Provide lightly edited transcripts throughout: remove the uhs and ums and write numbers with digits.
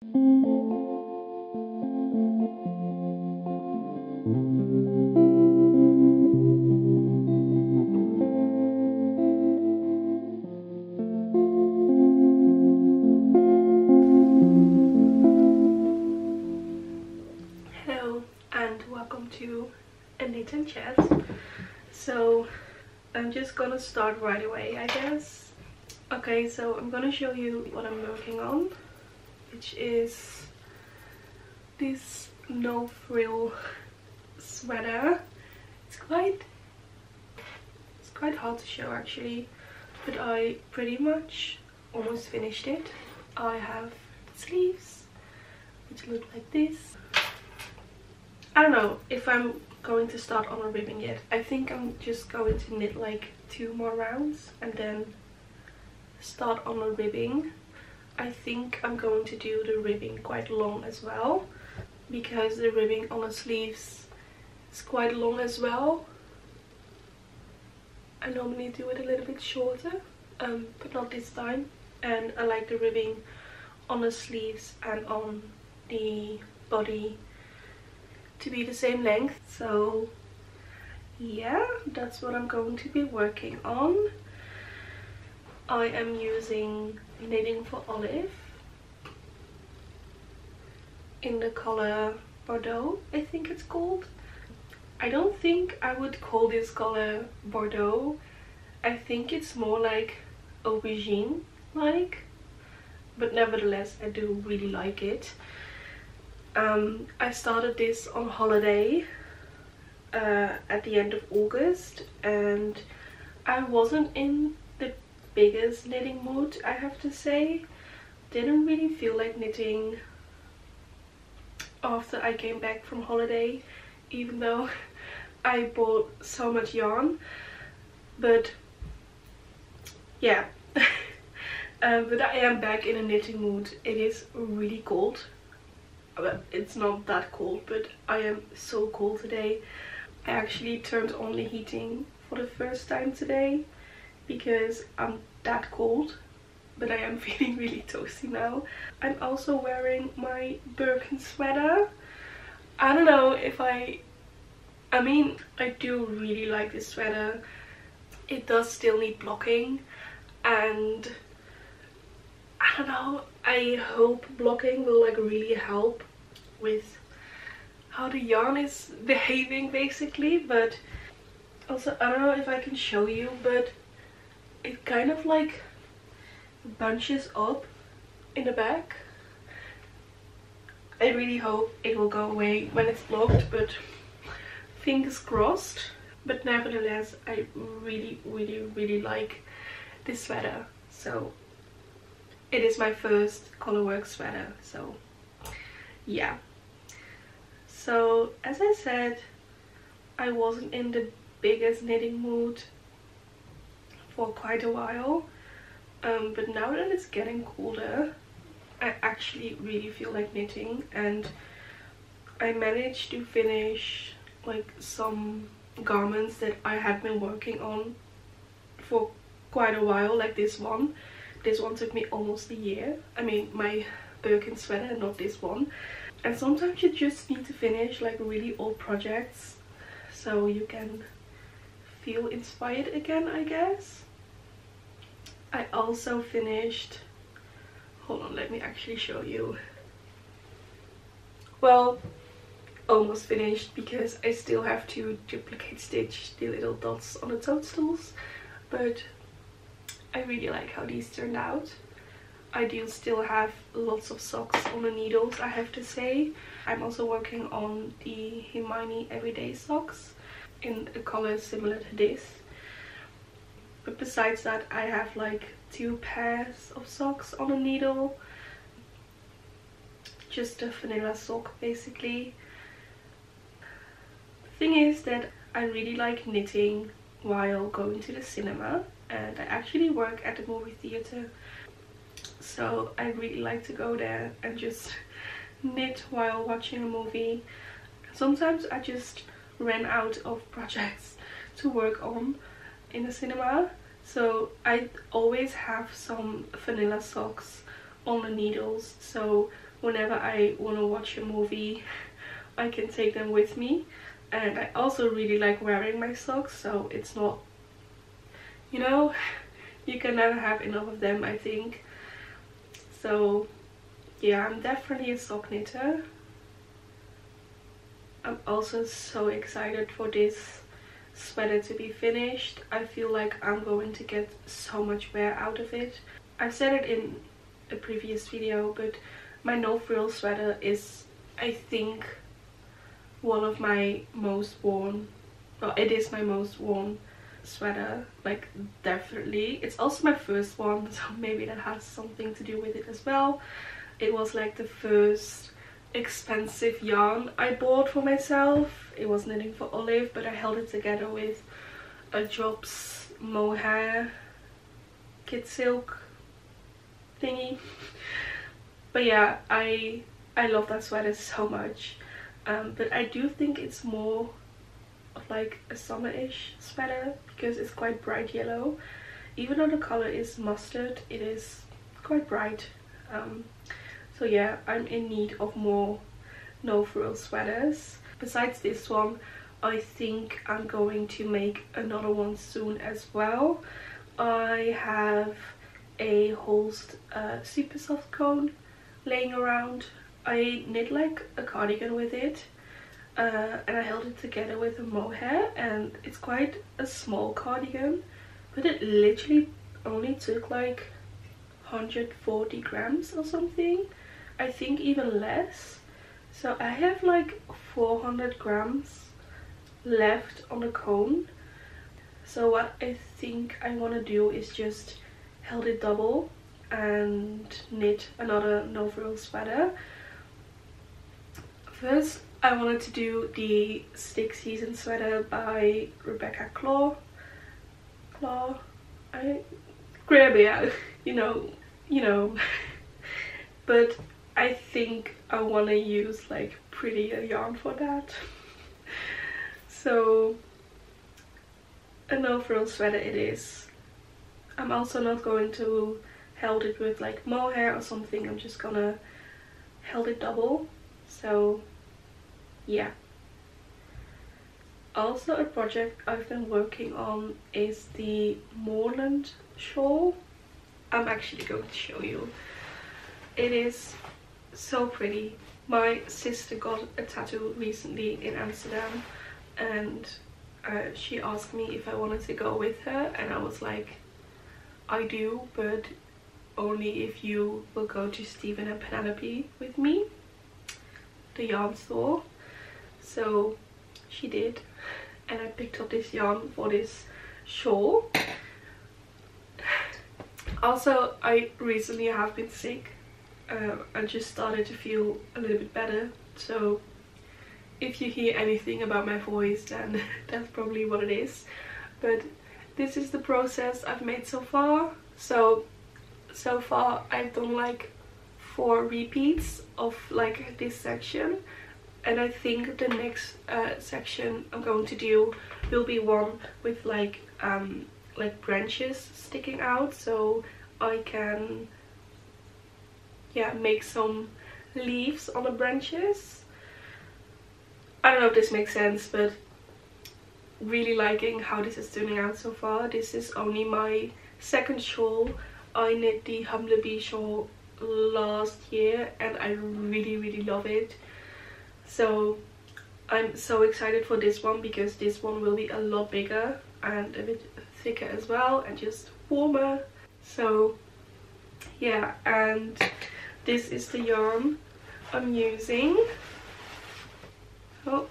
Hello and welcome to a knit and chat. So I'm just gonna start right away, I guess. Okay, so I'm gonna show you what I'm working on, which is this no frill sweater. It's quite hard to show actually, but I pretty much almost finished it. I have sleeves which look like this. I don't know if I'm going to start on a ribbing yet. I think I'm just going to knit like 2 more rounds and then start on a ribbing. I think I'm going to do the ribbing quite long as well, because the ribbing on the sleeves is quite long as well. I normally do it a little bit shorter, but not this time. And I like the ribbing on the sleeves and on the body to be the same length. So yeah, that's what I'm going to be working on. I am using Knitting for Olive in the color Bordeaux, I think it's called. I don't think I would call this color Bordeaux. I think it's more like aubergine like, but nevertheless I do really like it. I started this on holiday at the end of August, and I wasn't in the biggest knitting mood, I have to say. Didn't really feel like knitting after I came back from holiday, even though I bought so much yarn. But yeah, but I am back in a knitting mood. It is really cold. Well, it's not that cold, but I am so cold today. I actually turned on the heating for the first time today because I'm that cold, but I am feeling really toasty now. I'm also wearing my Birkin sweater. I don't know if I mean, I do really like this sweater. It does still need blocking, and I don't know, I hope blocking will like really help with how the yarn is behaving basically. But also I don't know if I can show you, but it kind of like bunches up in the back. I really hope it will go away when it's blocked, but fingers crossed. But nevertheless, I really like this sweater. So it is my first colorwork sweater, so yeah. So as I said, I wasn't in the biggest knitting mood for quite a while, but now that it's getting colder, I actually really feel like knitting, and I managed to finish like some garments that I had been working on for quite a while, like this one. This one took me almost a year. I mean, my Birkin sweater, not this one. And sometimes you just need to finish like really old projects so you can feel inspired again, I guess. I also finished, hold on, let me actually show you. Well, almost finished, because I still have to duplicate stitch the little dots on the toadstools, but I really like how these turned out. I do still have lots of socks on the needles, I have to say. I'm also working on the Hermione everyday socks in a color similar to this. But besides that, I have like 2 pairs of socks on a needle. Just a vanilla sock basically. The thing is that I really like knitting while going to the cinema, and I actually work at the movie theater, so I really like to go there and just knit while watching a movie. Sometimes I just ran out of projects to work on in the cinema, so I always have some vanilla socks on the needles, so whenever I want to watch a movie I can take them with me. And I also really like wearing my socks, so it's not, you know, you can never have enough of them, I think. So yeah, I'm definitely a sock knitter. I'm also so excited for this sweater to be finished. I feel like I'm going to get so much wear out of it. I've said it in a previous video, but my no frill sweater is, I think, one of my most worn, well, it is my most worn sweater, like definitely. It's also my first one, so maybe that has something to do with it as well. It was like the first expensive yarn I bought for myself. It was knitting for Olive, but I held it together with a Jobs mohair kid silk thingy. But yeah, I love that sweater so much. But I do think it's more of like a summer-ish sweater because it's quite bright yellow. Even though the color is mustard, it is quite bright. So yeah, I'm in need of more no frill sweaters. Besides this one, I think I'm going to make another one soon as well. I have a Holst super soft cone laying around. I knit like a cardigan with it, and I held it together with a mohair, and it's quite a small cardigan, but it literally only took like 140 grams or something, I think even less. So I have like 400 grams left on the cone. So what I think I want to do is just held it double and knit another no frill sweater. First I wanted to do the Stick Season sweater by Rebecca Claw. Grabia, you know. But I think I want to use like prettier yarn for that. So a no frill sweater it is. I'm also not going to held it with like mohair or something. I'm just gonna held it double. So yeah. Also a project I've been working on is the Moorland shawl. I'm actually going to show you. It is so pretty. My sister got a tattoo recently in Amsterdam, and she asked me if I wanted to go with her, and I was like, I do, but only if you will go to Stephen and Penelope with me, the yarn store. So she did, and I picked up this yarn for this shawl. Also, I recently have been sick. I just started to feel a little bit better, so if you hear anything about my voice, then that's probably what it is. But this is the process I've made so far. So far I've done like 4 repeats of like this section, and I think the next section I'm going to do will be one with like branches sticking out, so I can make some leaves on the branches. I don't know if this makes sense, but really liking how this is turning out so far. This is only my second shawl. I knit the Humble Bee shawl last year and I really love it. So I'm so excited for this one because this one will be a lot bigger and a bit thicker as well and just warmer. So yeah, and this is the yarn I'm using. Oh.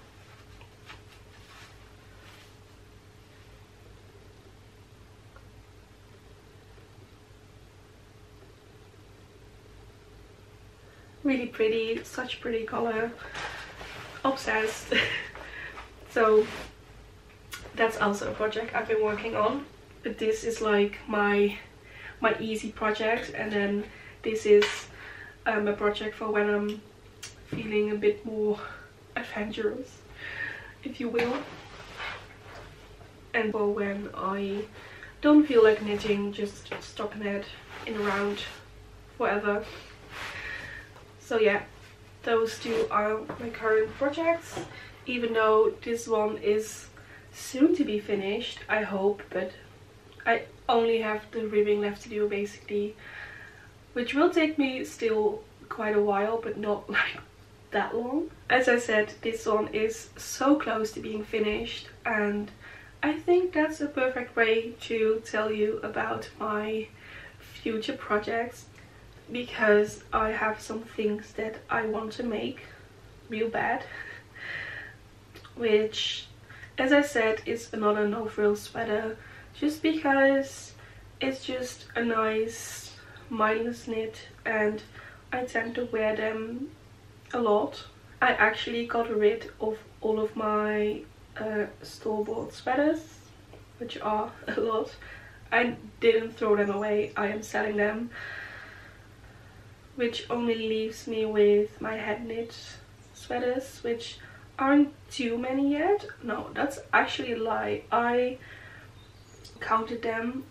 Really pretty, such pretty color. Obsessed. So that's also a project I've been working on, but this is like my easy project, and then this is a project for when I'm feeling a bit more adventurous, if you will, and for when I don't feel like knitting, just stockinette in around forever. So yeah, those two are my current projects, even though this one is soon to be finished, I hope, but I only have the ribbing left to do basically, which will take me still quite a while, but not like that long. As I said, this one is so close to being finished, and I think that's a perfect way to tell you about my future projects, because I have some things that I want to make real bad, which, as I said, is another no frill sweater, just because it's just a nice mindless knit and I tend to wear them a lot. I actually got rid of all of my store-bought sweaters, which are a lot. I didn't throw them away, I am selling them, which only leaves me with my head knit sweaters, which aren't too many yet. No, that's actually a lie. I counted them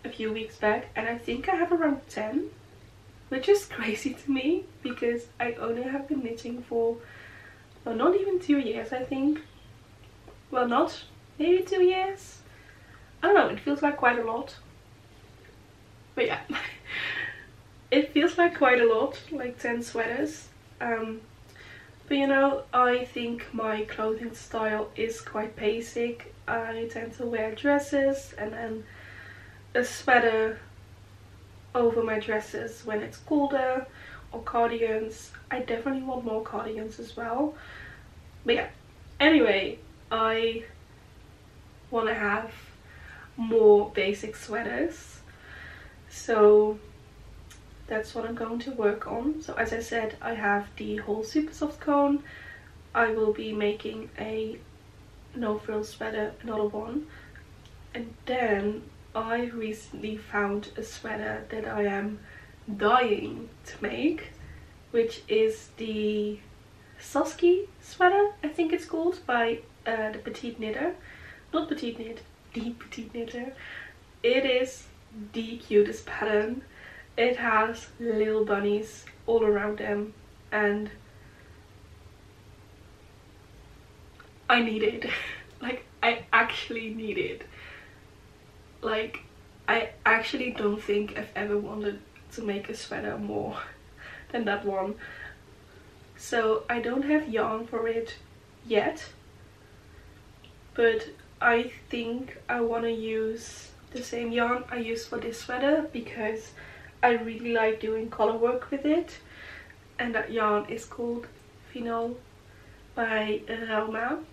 a few weeks back and I think I have around 10, which is crazy to me because I only have been knitting for, well, not even 2 years, I think. Well, not maybe 2 years. I don't know, it feels like quite a lot. But yeah, it feels like quite a lot, like 10 sweaters. But you know, I think my clothing style is quite basic. I tend to wear dresses and then a sweater over my dresses when it's colder, or cardigans. I definitely want more cardigans as well. But yeah, anyway, I want to have more basic sweaters, so that's what I'm going to work on. So as I said, I have the whole super soft cone. I will be making a no frill sweater, another one, and then I recently found a sweater that I am dying to make, which is the saskie sweater, I think it's called, by the Petite Knitter. Not Petite Knit, the Petite Knitter. It is the cutest pattern. It has little bunnies all around them and I need it. Like, I actually need it. Like, I actually don't think I've ever wanted to make a sweater more than that one. So I don't have yarn for it yet, but I think I want to use the same yarn I used for this sweater because I really like doing color work with it, and that yarn is called Frill by lumme.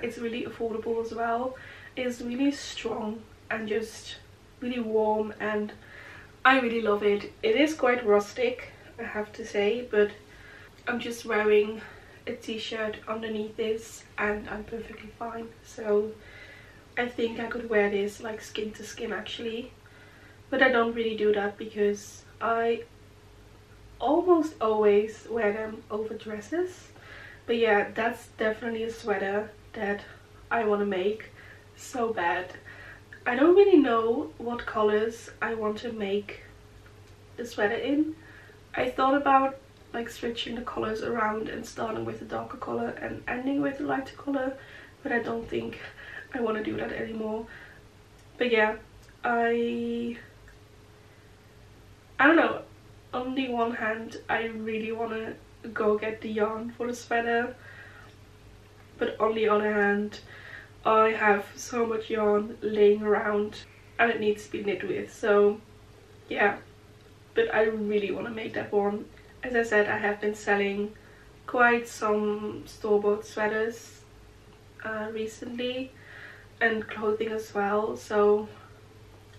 It's really affordable as well. It's really strong and just really warm, and I really love it. It is quite rustic, I have to say, but I'm just wearing a t-shirt underneath this and I'm perfectly fine. So I think I could wear this like skin to skin actually, but I don't really do that because I almost always wear them over dresses. But yeah, that's definitely a sweater that I want to make so bad. I don't really know what colors I want to make the sweater in. I thought about like switching the colors around and starting with a darker color and ending with a lighter color, but I don't think I want to do that anymore. But yeah, I don't know, on the one hand I really want to go get the yarn for the sweater, but on the other hand I have so much yarn laying around and it needs to be knit with. So yeah, but I really want to make that one. As I said, I have been selling quite some store-bought sweaters recently, and clothing as well, so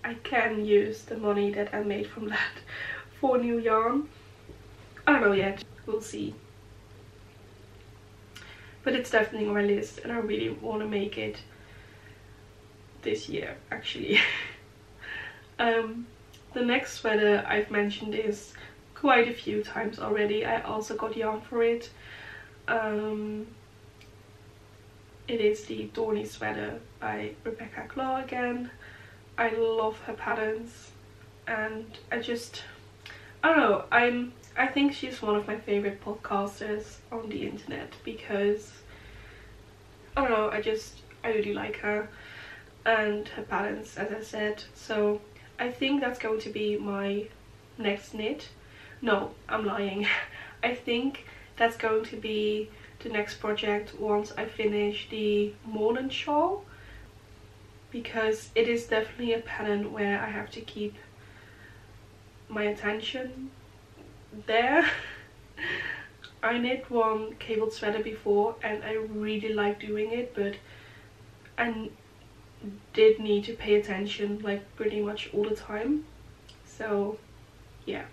I can use the money that I made from that for new yarn. I don't know yet, we'll see. But it's definitely on my list and I really want to make it this year actually. The next sweater I've mentioned is quite a few times already. I also got yarn for it. It is the Dornie sweater by Rebecca Claw again. I love her patterns and I don't know, I'm I think she's one of my favorite podcasters on the internet because I don't know, I really like her and her patterns, as I said. So I think that's going to be my next knit. No, I'm lying. I think that's going to be the next project once I finish the moorland shawl, because it is definitely a pattern where I have to keep my attention there. I knit one cabled sweater before and I really like doing it, but I did need to pay attention like pretty much all the time. So yeah.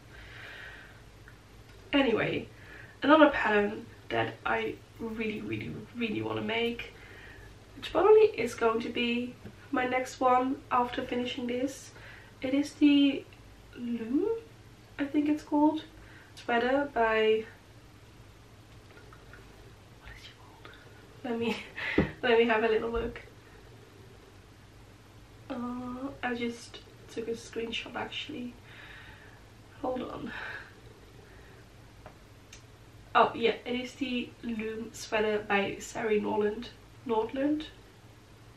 Anyway, another pattern that I really want to make, which probably is going to be my next one after finishing this. It is the lumme, I think it's called, sweater by, what is it called? Let me have a little look. I just took a screenshot actually. Hold on. Oh yeah, it is the lumme sweater by Sari Nordland.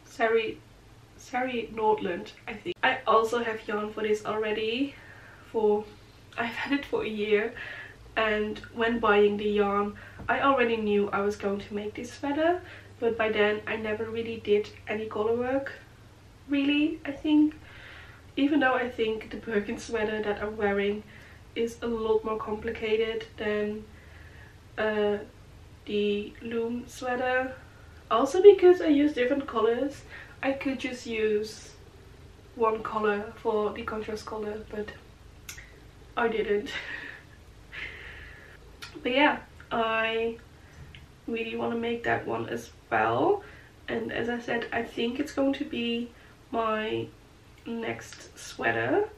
Sari Nordland, I think. I also have yarn for this already. I've had it for a year, and when buying the yarn I already knew I was going to make this sweater, but by then I never really did any color work. Really, I think. Even though I think the birkin sweater that I'm wearing is a lot more complicated than the lumme sweater. Also because I use different colors, I could just use one color for the contrast color, but I didn't. But yeah, I really want to make that one as well, and as I said, I think it's going to be my next sweater.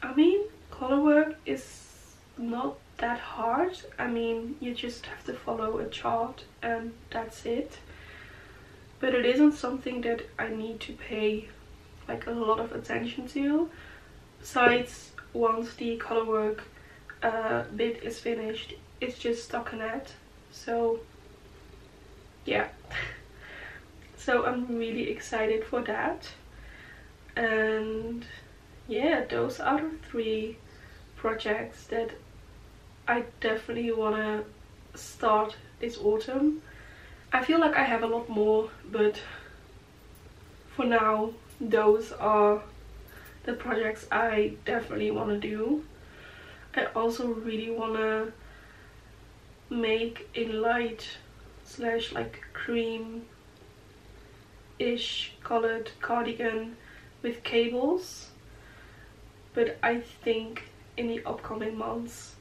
I mean, color work is not that hard. I mean, you just have to follow a chart and that's it. But it isn't something that I need to pay like a lot of attention to. Besides, once the color work bit is finished, it's just stockinette. So yeah. So I'm really excited for that. And yeah, those are the 3 projects that I definitely want to start this autumn. I feel like I have a lot more, but for now those are the projects I definitely want to do. I also really want to make a light / like cream ish colored cardigan with cables, but I think in the upcoming months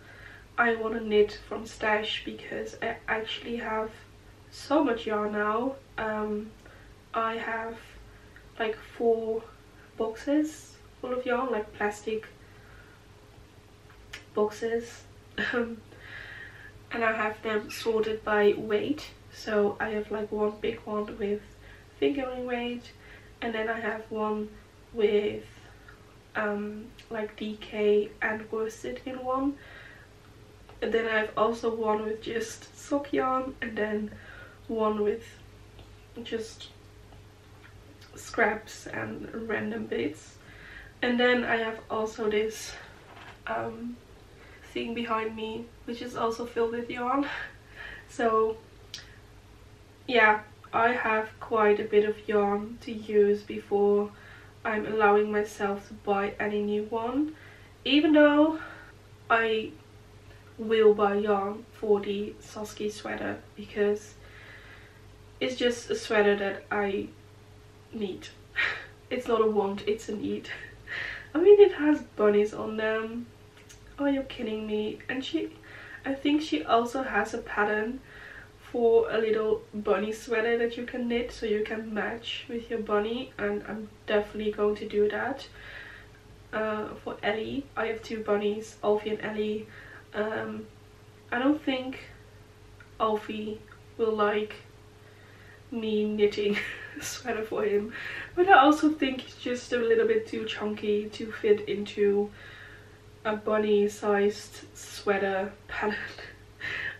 I want to knit from stash, because I actually have so much yarn now. I have like 4 boxes full of yarn, like plastic boxes. And I have them sorted by weight. So I have like one big one with fingering weight, and then I have one with like DK and worsted in one, and then I have also one with just sock yarn, and then one with just scraps and random bits. And then I have also this thing behind me which is also filled with yarn. So yeah, I have quite a bit of yarn to use before I'm allowing myself to buy any new one, even though I will buy yarn for the saskie sweater, because it's just a sweater that I need. It's not a want, it's a need. I mean, it has bunnies on them. Are you kidding me? And I think she also has a pattern for a little bunny sweater that you can knit, so you can match with your bunny, and I'm definitely going to do that. For Ellie, I have 2 bunnies, Alfie and Ellie. I don't think Alfie will like me knitting a sweater for him, but I also think it's just a little bit too chunky to fit into a bunny sized sweater pattern.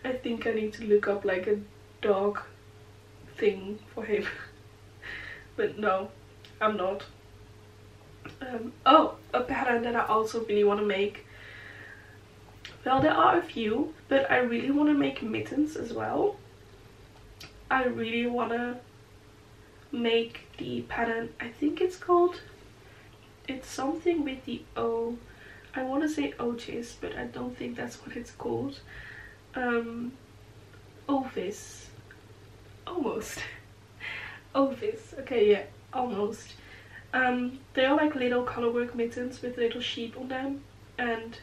I think I need to look up like a dog thing for him. But no, I'm not. Oh, a pattern that I also really want to make. Well, there are a few, but I really want to make mittens as well. I really want to make the pattern, I think it's called, it's something with the O. I want to say otis, but I don't think that's what it's called. Ovis. Almost. Ovis. Okay, yeah, almost. They are like little colorwork mittens with little sheep on them, and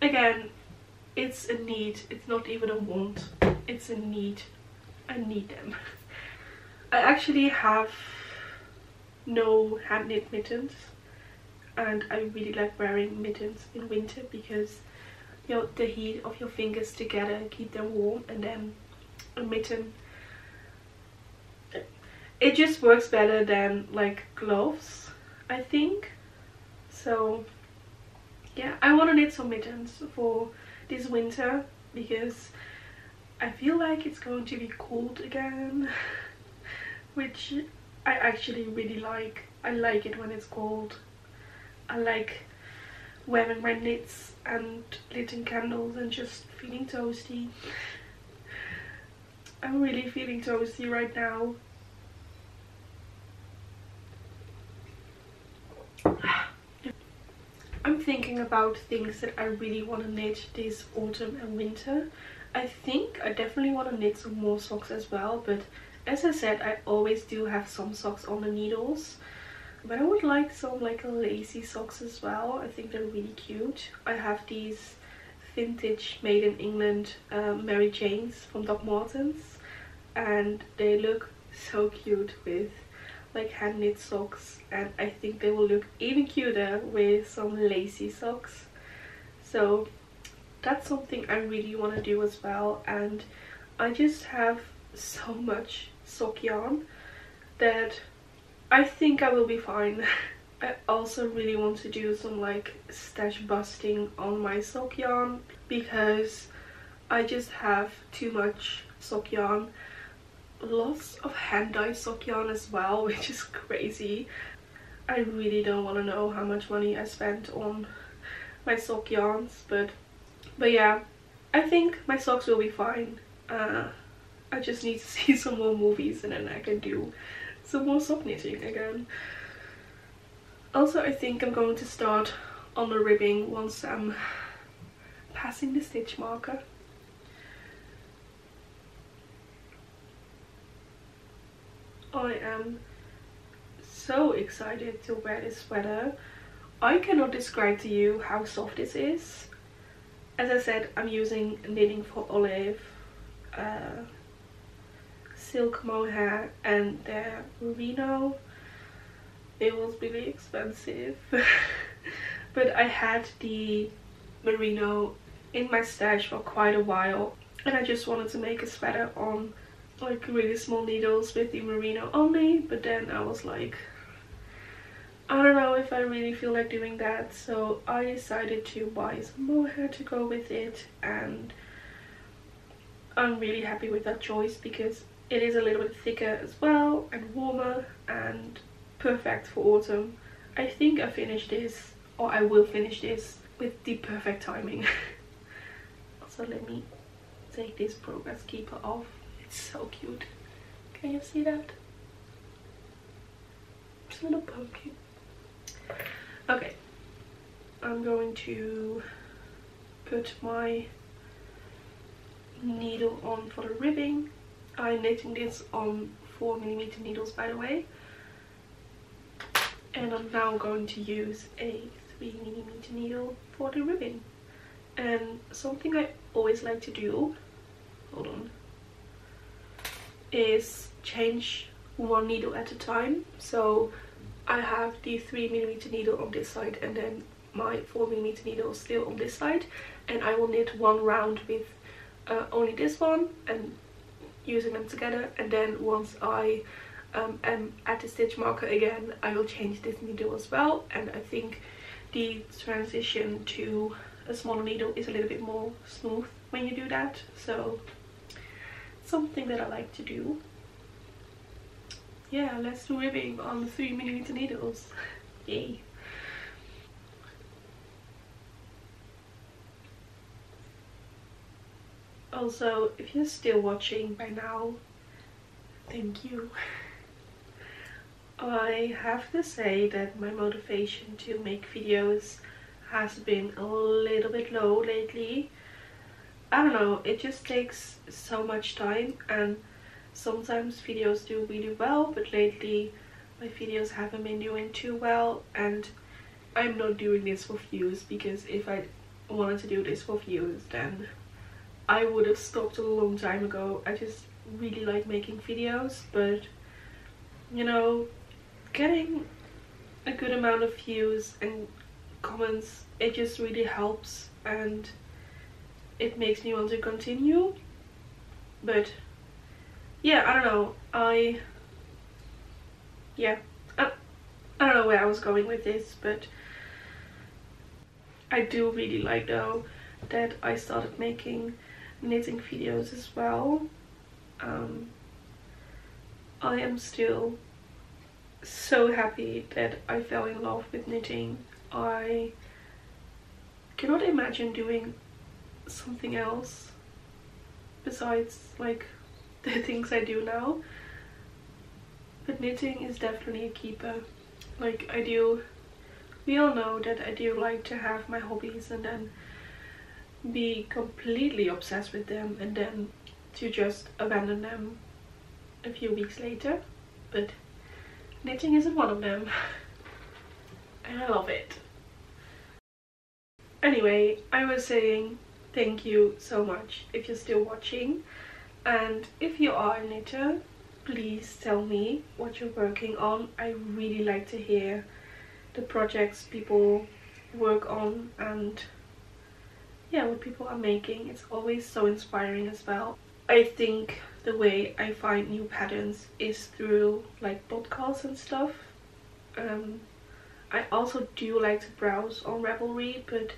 again, it's a need. It's not even a want. It's a need. I need them. I actually have no hand knit mittens, and I really like wearing mittens in winter because, you know, the heat of your fingers together keep them warm, and then a mitten, it just works better than like gloves, I think. So yeah, I want to knit some mittens for this winter because I feel like it's going to be cold again, which I actually really like. I like it when it's cold. I like wearing my knits and lighting candles and just feeling toasty. I'm really feeling toasty right now. I'm thinking about things that I really want to knit this autumn and winter. I think I definitely want to knit some more socks as well, but as I said, I always do have some socks on the needles. But I would like some like lacy socks as well. I think they're really cute. I have these vintage made in England Mary Janes from Doc Martens, and they look so cute with like hand knit socks, and I think they will look even cuter with some lacy socks. So that's something I really want to do as well. And I just have so much sock yarn that I think I will be fine. I also really want to do some like stash busting on my sock yarn because I just have too much sock yarn. Lots of hand dyed sock yarn as well, which is crazy. I really don't want to know how much money I spent on my sock yarns, but yeah, I think my socks will be fine. I just need to see some more movies and then I can do some more sock knitting again. Also, I think I'm going to start on the ribbing once I'm passing the stitch marker. I am so excited to wear this sweater. I cannot describe to you how soft this is. As I said, I'm using Knitting for Olive silk mohair and their merino. It was really expensive. But I had the merino in my stash for quite a while, and I just wanted to make a sweater on like really small needles with the merino only, but then I was like, I don't know if I really feel like doing that, so I decided to buy some mohair to go with it, and I'm really happy with that choice because it is a little bit thicker as well and warmer and perfect for autumn. I think I finished this, or I will finish this with the perfect timing. Also, let me take this progress keeper off. It's so cute. Can you see that? It's a little pumpkin. Okay, I'm going to put my needle on for the ribbing. I'm knitting this on 4mm needles, by the way. And I'm now going to use a 3mm needle for the ribbing. And something I always like to do, hold on, is change one needle at a time. So I have the 3mm needle on this side and then my 4mm needle still on this side, and I will knit one round with only this one and using them together, and then once I am at the stitch marker again, I will change this needle as well. And I think the transition to a smaller needle is a little bit more smooth when you do that. So something that I like to do. Yeah, let's do ribbing on the 3mm needles. Yay. Also, if you're still watching by now, thank you. I have to say that my motivation to make videos has been a little bit low lately. I don't know, it just takes so much time, and sometimes videos do really well, but lately my videos haven't been doing too well, and I'm not doing this for views, because if I wanted to do this for views then I would have stopped a long time ago. I just really like making videos, but you know, getting a good amount of views and comments, it just really helps and it makes me want to continue. But yeah, I don't know, I don't know where I was going with this, but I do really like though that I started making knitting videos as well. I am still so happy that I fell in love with knitting. I cannot imagine doing something else besides like the things I do now, but knitting is definitely a keeper. Like we all know that I do like to have my hobbies and then be completely obsessed with them and then to just abandon them a few weeks later, but knitting isn't one of them. And I love it. Anyway, I was saying thank you so much if you're still watching, and if you are a knitter, please tell me what you're working on. I really like to hear the projects people work on and yeah, what people are making. It's always so inspiring as well. I think the way I find new patterns is through like podcasts and stuff. I also do like to browse on Ravelry, but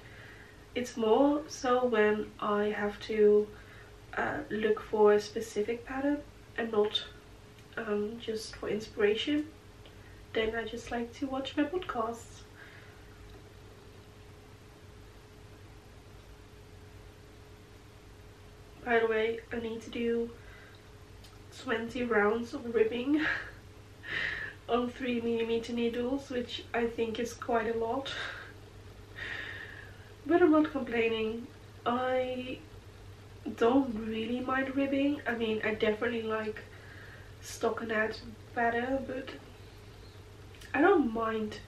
it's more so when I have to look for a specific pattern and not just for inspiration. Then I just like to watch my podcasts. By the way, I need to do 20 rounds of ribbing on 3mm needles, which I think is quite a lot. But I'm not complaining. I don't really mind ribbing. I mean, I definitely like stockinette better, but I don't mind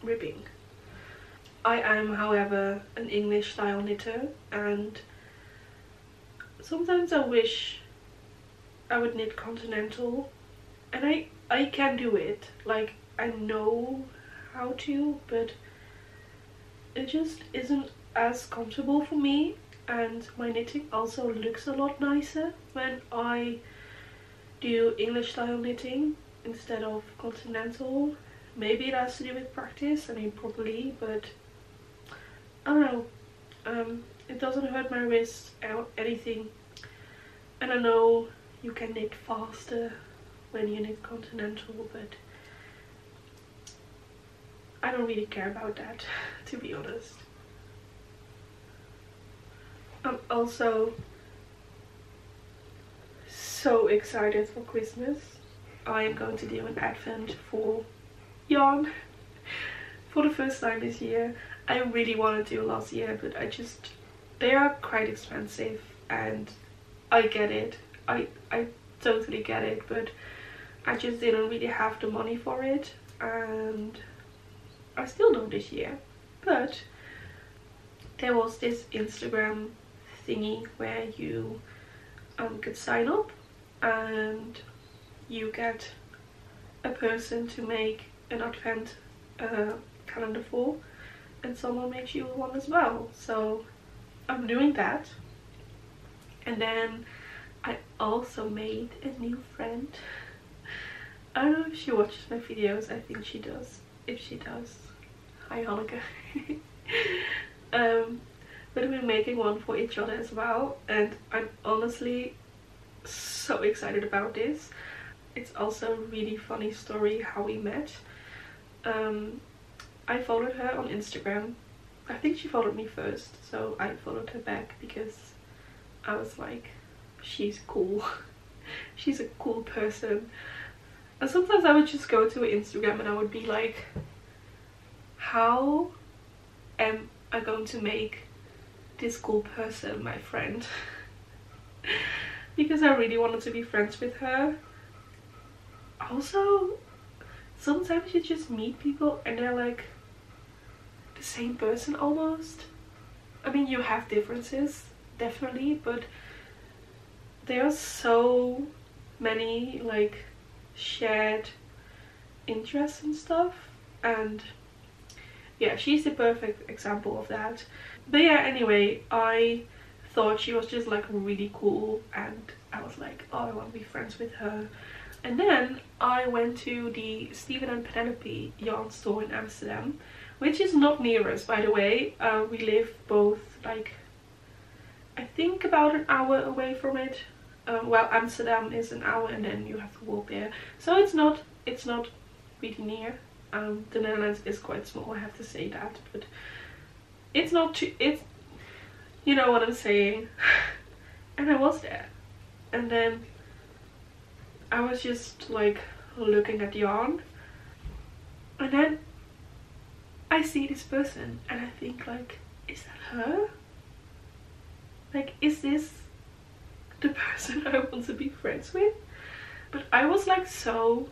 ribbing. I am, however, an English style knitter, and sometimes I wish I would knit continental, and I can do it. Like, I know how to, but it just isn't as comfortable for me, and my knitting also looks a lot nicer when I do English style knitting instead of continental. Maybe it has to do with practice, I mean probably, but I don't know. It doesn't hurt my wrist or anything, and I know you can knit faster when you knit continental, but I don't really care about that, to be honest. I'm also so excited for Christmas. I am going to do an advent for yarn for the first time this year. I really wanted to do last year, but they are quite expensive, and I get it. I totally get it, but I just didn't really have the money for it, and I still don't this year. But there was this Instagram thingy where you could sign up and you get a person to make an advent calendar for, and someone makes you one as well. So I'm doing that. And then I also made a new friend. I don't know if she watches my videos, I think she does. if she does. Hi Hanneke. But we're making one for each other as well, and I'm honestly so excited about this. It's also a really funny story how we met. I followed her on Instagram. I think she followed me first, so I followed her back because I was like, she's cool. She's a cool person. And sometimes I would just go to her Instagram and I would be like, how am I going to make this cool person my friend? Because I really wanted to be friends with her. Also, sometimes you just meet people and they're like the same person almost. I mean, you have differences, definitely, but there are so many like shared interests and stuff, and yeah, she's the perfect example of that. But yeah, anyway, I thought she was just like really cool and I was like, oh, I want to be friends with her. And then I went to the Steven and Penelope yarn store in Amsterdam, which is not near us, by the way. We live both like, I think about an hour away from it. Well, Amsterdam is an hour and then you have to walk there, so it's not really near. The Netherlands is quite small, I have to say that, but it's not too, it's, you know what I'm saying. And I was there, and then I was just like looking at yarn, and then I see this person and I think like, is that her? Like, is this the person I want to be friends with? But I was like so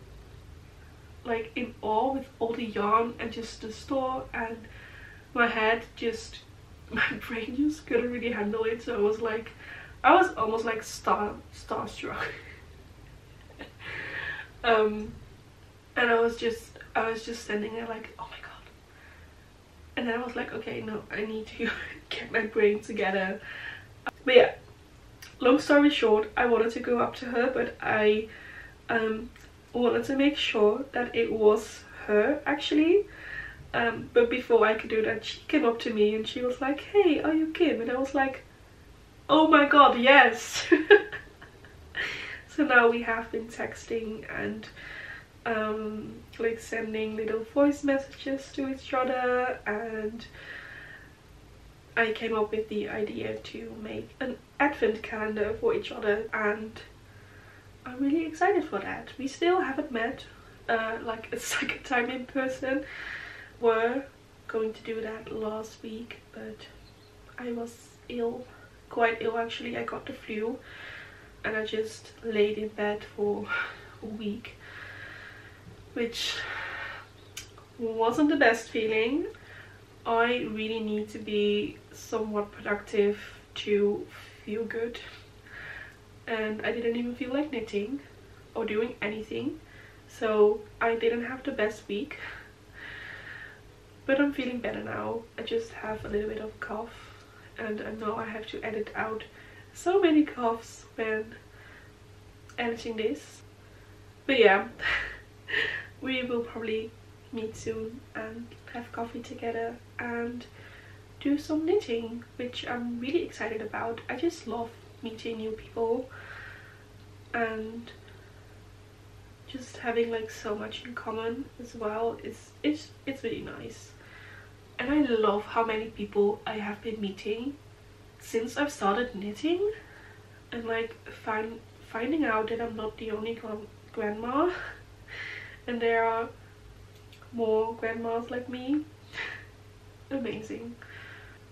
like in awe with all the yarn and just the store, and my head just, my brain just couldn't really handle it. So I was like, I was almost like starstruck. And I was just standing there like, oh my god. And then I was like, okay, no, I need to get my brain together. But yeah, long story short, I wanted to go up to her, but I wanted to make sure that it was her actually. But before I could do that, she came up to me and she was like, hey, are you Kim? And I was like, oh my god, yes. So now we have been texting and like sending little voice messages to each other, and I came up with the idea to make an advent calendar for each other, and I'm really excited for that. We still haven't met like a second time in person. We're going to do that last week, but I was ill, quite ill actually. I got the flu and I just laid in bed for a week, which wasn't the best feeling. I really need to be somewhat productive to feel good, and I didn't even feel like knitting or doing anything, so I didn't have the best week. But I'm feeling better now. I just have a little bit of cough, and I know I have to edit out so many coughs when editing this. But yeah, we will probably meet soon and have coffee together and do some knitting, which I'm really excited about. I just love meeting new people and just having like so much in common as well. It's really nice. And I love how many people I have been meeting since I've started knitting, and like finding out that I'm not the only grandma and there are more grandmas like me. Amazing.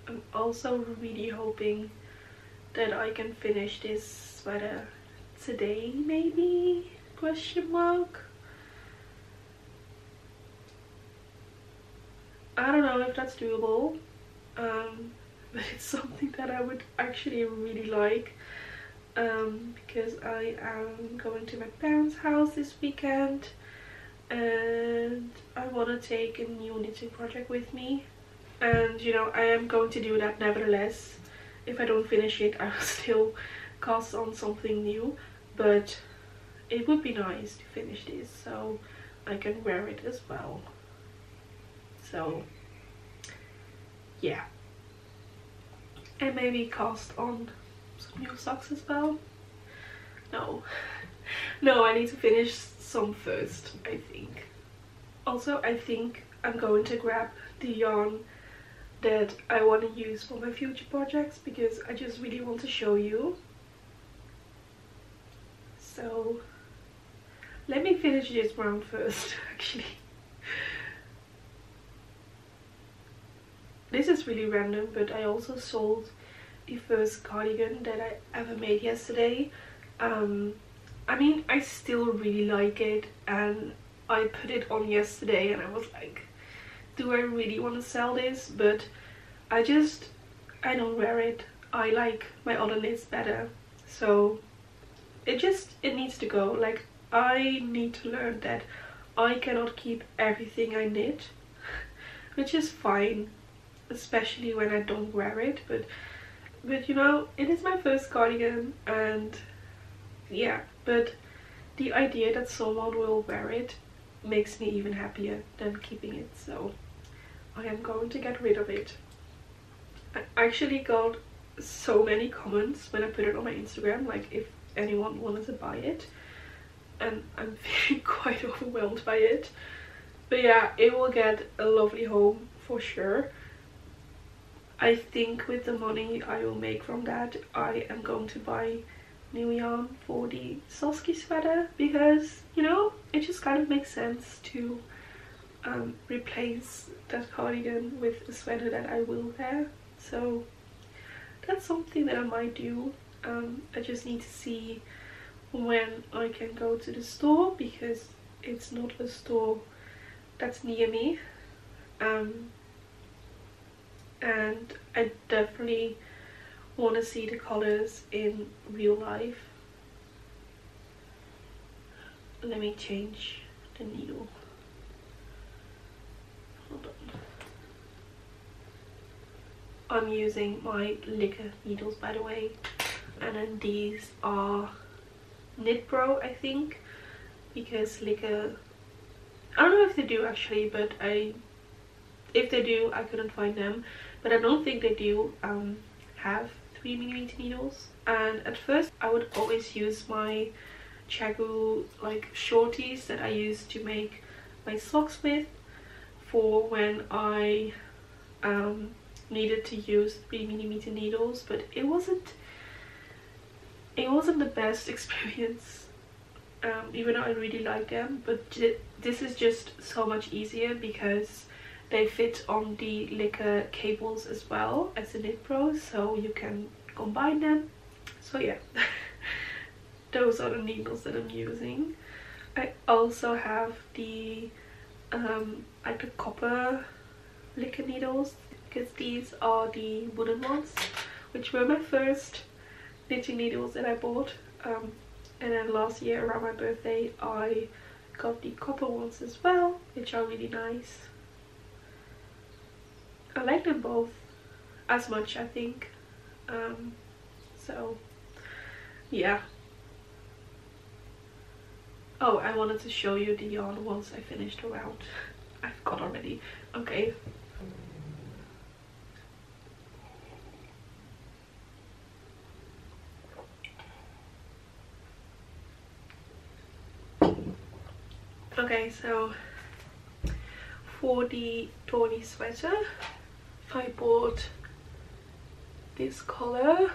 I'm also really hoping that I can finish this sweater today, maybe? Question mark. I don't know if that's doable, but it's something that I would actually really like, because I am going to my parents' house this weekend and I want to take a new knitting project with me, and you know, I am going to do that nevertheless. If I don't finish it, I will still cast on something new, but it would be nice to finish this so I can wear it as well. So yeah, and maybe cast on some new socks as well. No, no, I need to finish some first, I think. Also, I think I'm going to grab the yarn that I want to use for my future projects, because I just really want to show you. So let me finish this round first, actually. This is really random, but I also sold the first cardigan that I ever made yesterday. I mean, I still really like it, and I put it on yesterday and I was like, do I really want to sell this? But I don't wear it. I like my other knits better, so it needs to go. Like, I need to learn that I cannot keep everything I knit, which is fine, especially when I don't wear it, but you know, it is my first cardigan, and yeah, but the idea that someone will wear it makes me even happier than keeping it, so I am going to get rid of it. I actually got so many comments when I put it on my Instagram, like if anyone wanted to buy it, and I'm feeling quite overwhelmed by it. But yeah, it will get a lovely home for sure. I think with the money I will make from that, I am going to buy new yarn for the saskie sweater, because, you know, it just kind of makes sense to replace that cardigan with a sweater that I will wear. So that's something that I might do. I just need to see when I can go to the store, because it's not a store that's near me. And I definitely want to see the colors in real life. Let me change the needle. Hold on. I'm using my Licker needles, by the way, and then these are Knit Pro, I think, because Licker, I don't know if they do actually, but if they do, I couldn't find them, but I don't think they do have 3mm needles. And at first I would always use my Chagu like shorties that I used to make my socks with, for when I needed to use 3mm needles, but it wasn't the best experience, even though I really like them. But this is just so much easier because they fit on the Licker cables as well as the Knit Pro, so you can combine them. So yeah, those are the needles that I'm using. I also have the like the copper Licker needles, because these are the wooden ones, which were my first knitting needles that I bought. And then last year around my birthday I got the copper ones as well, which are really nice. I like them both as much, I think. So yeah. Oh, I wanted to show you the yarn once I finished the round. I forgot already. Okay. Okay, so for the dornie sweater, I bought this color.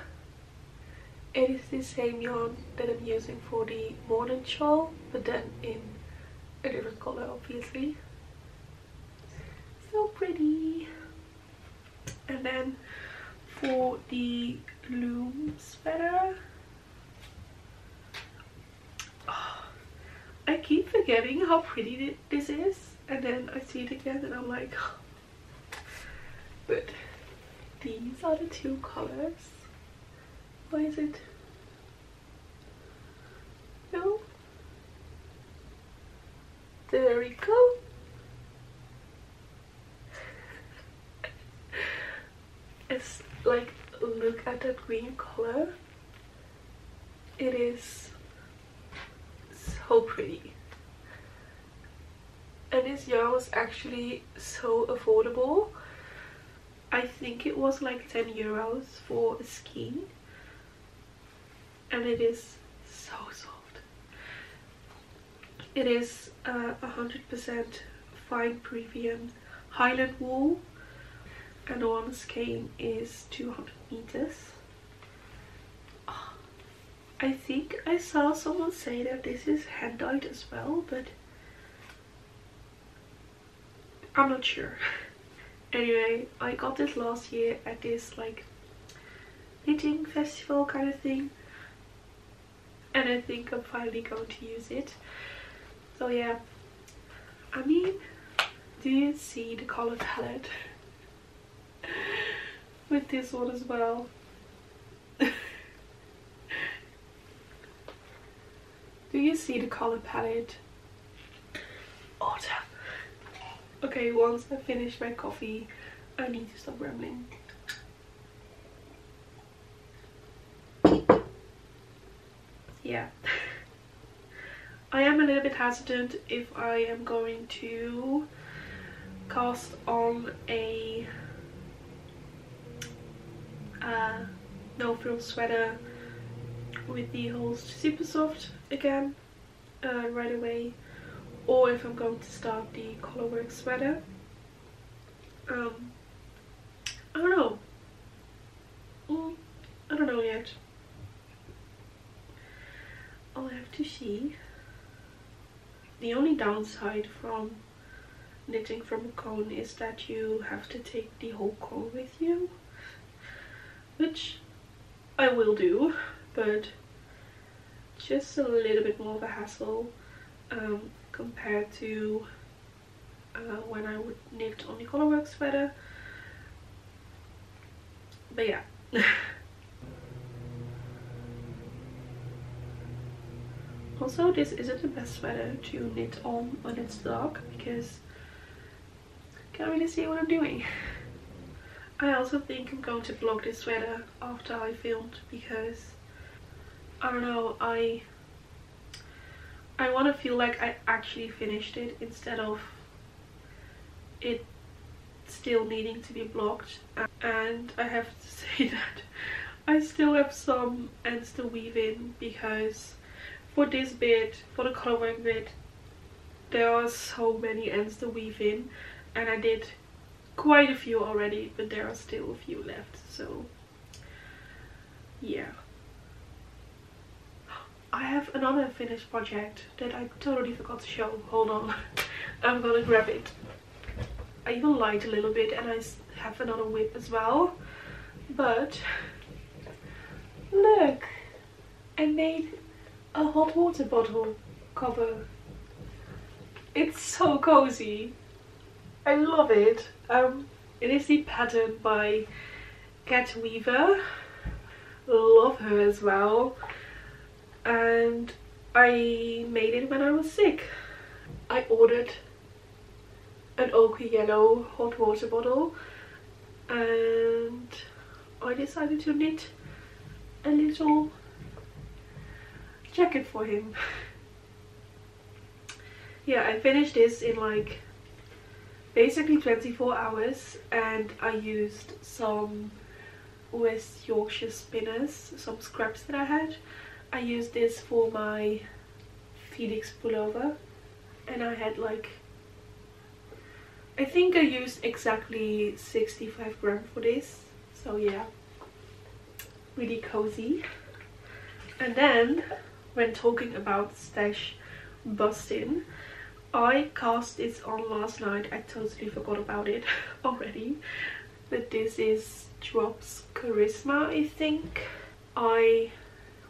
It is the same yarn that I'm using for the moorland shawl, but then in a different color, obviously. So pretty. And then for the lumme sweater, I keep forgetting how pretty this is, and then I see it again and I'm like, but these are the two colors. Why is it? No? There we go. It's like, look at that green color. It is so pretty. and this yarn was actually so affordable. I think it was like 10 euros for a skein, and it is so soft. It is 100% fine premium Highland wool, and one skein is 200 meters. I think I saw someone say that this is hand dyed as well, but I'm not sure. Anyway, I got this last year at this like knitting festival kind of thing, and I think I'm finally going to use it. So yeah, I mean, do you see the color palette with this one as well? Do you see the color palette? Autumn. Okay, once I finish my coffee, I need to stop rambling. Yeah. I am a little bit hesitant if I am going to cast on a no frill sweater with the holes super soft again right away, or if I'm going to start the colorwork sweater. I don't know. I don't know yet. I'll have to see. The only downside from knitting from a cone is that you have to take the whole cone with you, which I will do, but just a little bit more of a hassle compared to when I would knit on the colorwork sweater. But yeah. Also, this isn't the best sweater to knit on when it's dark, because I can't really see what I'm doing. I also think I'm going to vlog this sweater after I filmed, because I don't know, I want to feel like I actually finished it instead of it still needing to be blocked. And I have to say that I still have some ends to weave in, because for this bit, for the colorwork bit, there are so many ends to weave in, and I did quite a few already, but there are still a few left, so yeah. I have another finished project that I totally forgot to show. Hold on. I'm gonna grab it. I even lied a little bit, and I have another whip as well. But look, I made a hot water bottle cover. It's so cozy. I love it. It is the pattern by Cat Weaver. Love her as well. And I made it when I was sick. I ordered an ochre yellow hot water bottle, and I decided to knit a little jacket for him. Yeah, I finished this in like basically 24 hours, and I used some West Yorkshire spinners, some scraps that I had. I used this for my Felix pullover, and I had like, I think I used exactly 65 grams for this. So yeah, really cozy. And then when talking about stash busting, I cast this on last night. I totally forgot about it already, but this is Drops Charisma, I think. I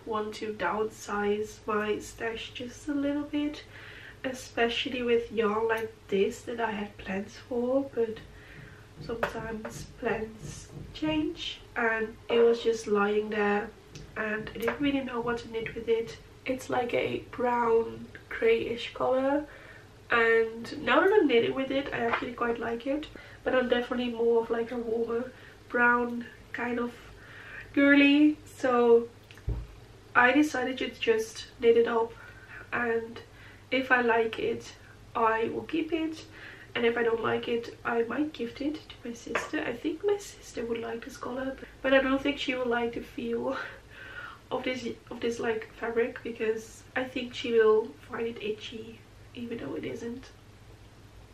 want to downsize my stash just a little bit, especially with yarn like this that I had plans for, but sometimes plans change, and it was just lying there and I didn't really know what to knit with it. It's like a brown greyish color, and now that I'm knitting with it, I actually quite like it, but I'm definitely more of like a warmer brown kind of girly, so I decided to just knit it up, and if I like it, I will keep it, and if I don't like it, I might gift it to my sister. I think my sister would like this color, but I don't think she would like the feel of this like fabric, because I think she will find it itchy even though it isn't.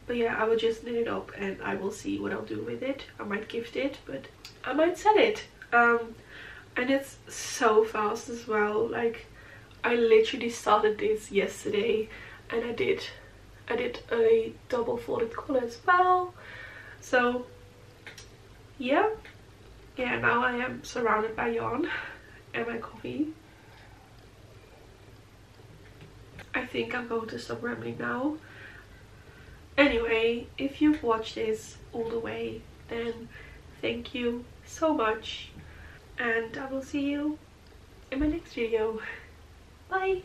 But yeah, I will just knit it up and I will see what I'll do with it. I might gift it, but I might sell it. And it's so fast as well. Like, I literally started this yesterday, and I did a double folded collar as well. So yeah, now I am surrounded by yarn and my coffee. I think I'm going to stop rambling now. Anyway, if you've watched this all the way, then thank you so much, and I will see you in my next video. Bye!